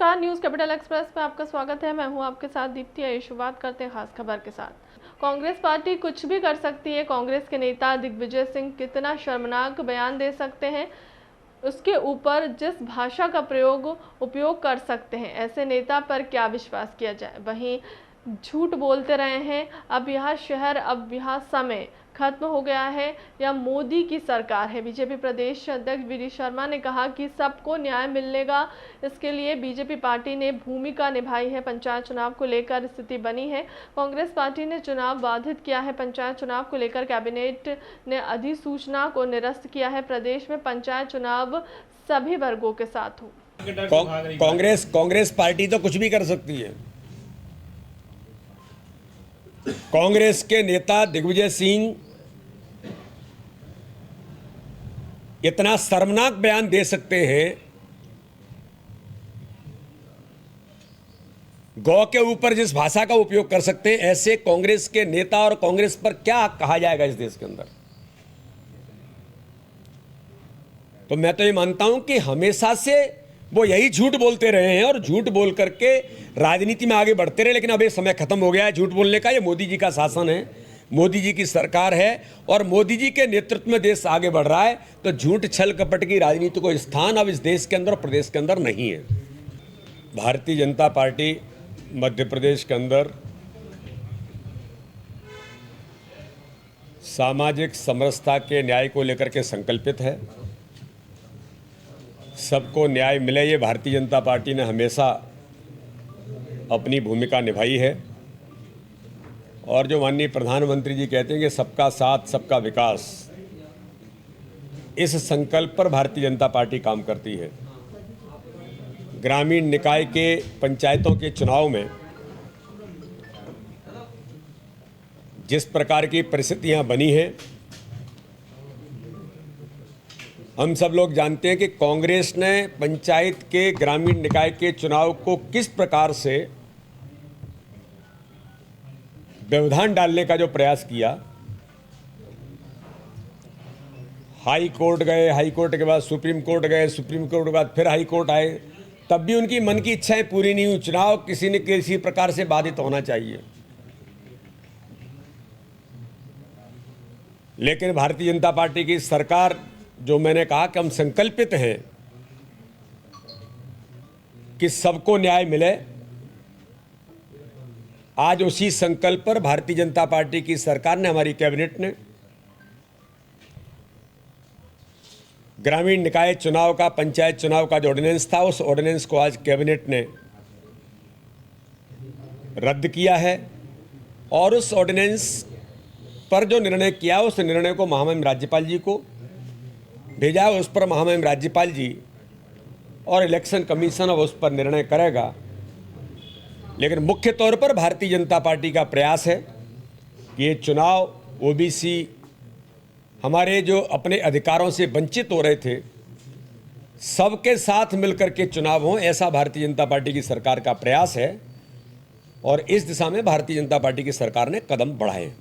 नमस्कार, news capital express में आपका स्वागत है। मैं हूं आपके साथ दीप्ति। आइए शुरुआत करते हैं खास खबर के साथ। कांग्रेस पार्टी कुछ भी कर सकती है। कांग्रेस के नेता दिग्विजय सिंह कितना शर्मनाक बयान दे सकते हैं, उसके ऊपर जिस भाषा का उपयोग कर सकते हैं, ऐसे नेता पर क्या विश्वास किया जाए। वहीं झूठ बोलते रहे हैं। अब यह शहर, अब यह समय खत्म हो गया है या मोदी की सरकार है। बीजेपी प्रदेश अध्यक्ष वी डी शर्मा ने कहा कि सबको न्याय मिलेगा, इसके लिए बीजेपी पार्टी ने भूमिका निभाई है। पंचायत चुनाव को लेकर स्थिति बनी है। कांग्रेस पार्टी ने चुनाव बाधित किया है। पंचायत चुनाव को लेकर कैबिनेट ने अधिसूचना को निरस्त किया है। प्रदेश में पंचायत चुनाव सभी वर्गों के साथ हो। कांग्रेस पार्टी तो कुछ भी कर सकती है। कांग्रेस के नेता दिग्विजय सिंह इतना शर्मनाक बयान दे सकते हैं, गौ के ऊपर जिस भाषा का उपयोग कर सकते हैं, ऐसे कांग्रेस के नेता और कांग्रेस पर क्या कहा जाएगा इस देश के अंदर। तो मैं तो ये मानता हूं कि हमेशा से वो यही झूठ बोलते रहे हैं और झूठ बोल करके राजनीति में आगे बढ़ते रहे। लेकिन अब ये समय खत्म हो गया है झूठ बोलने का। ये मोदी जी का शासन है, मोदी जी की सरकार है और मोदी जी के नेतृत्व में देश आगे बढ़ रहा है। तो झूठ छल कपट की राजनीति को स्थान अब इस देश के अंदर और प्रदेश के अंदर नहीं है। भारतीय जनता पार्टी मध्य प्रदेश के अंदर सामाजिक समरसता के न्याय को लेकर के संकल्पित है। सबको न्याय मिले, ये भारतीय जनता पार्टी ने हमेशा अपनी भूमिका निभाई है। और जो माननीय प्रधानमंत्री जी कहते हैं कि सबका साथ सबका विकास, इस संकल्प पर भारतीय जनता पार्टी काम करती है। ग्रामीण निकाय के पंचायतों के चुनाव में जिस प्रकार की परिस्थितियां बनी हैं, हम सब लोग जानते हैं कि कांग्रेस ने पंचायत के ग्रामीण निकाय के चुनाव को किस प्रकार से व्यवधान डालने का जो प्रयास किया। हाई कोर्ट गए, हाई कोर्ट के बाद सुप्रीम कोर्ट गए, सुप्रीम कोर्ट के बाद फिर हाई कोर्ट आए, तब भी उनकी मन की इच्छाएं पूरी नहीं हुई। चुनाव किसी न किसी प्रकार से बाधित होना चाहिए। लेकिन भारतीय जनता पार्टी की सरकार, जो मैंने कहा कि हम संकल्पित हैं कि सबको न्याय मिले, आज उसी संकल्प पर भारतीय जनता पार्टी की सरकार ने, हमारी कैबिनेट ने ग्रामीण निकाय चुनाव का, पंचायत चुनाव का जो ऑर्डिनेंस था, उस ऑर्डिनेंस को आज कैबिनेट ने रद्द किया है। और उस ऑर्डिनेंस पर जो निर्णय किया, उस निर्णय को महामहिम राज्यपाल जी को भेजा है। उस पर महामहिम राज्यपाल जी और इलेक्शन कमीशन अब उस पर निर्णय करेगा। लेकिन मुख्य तौर पर भारतीय जनता पार्टी का प्रयास है कि ये चुनाव ओबीसी, हमारे जो अपने अधिकारों से वंचित हो रहे थे, सबके साथ मिलकर के चुनाव हों, ऐसा भारतीय जनता पार्टी की सरकार का प्रयास है। और इस दिशा में भारतीय जनता पार्टी की सरकार ने कदम बढ़ाए।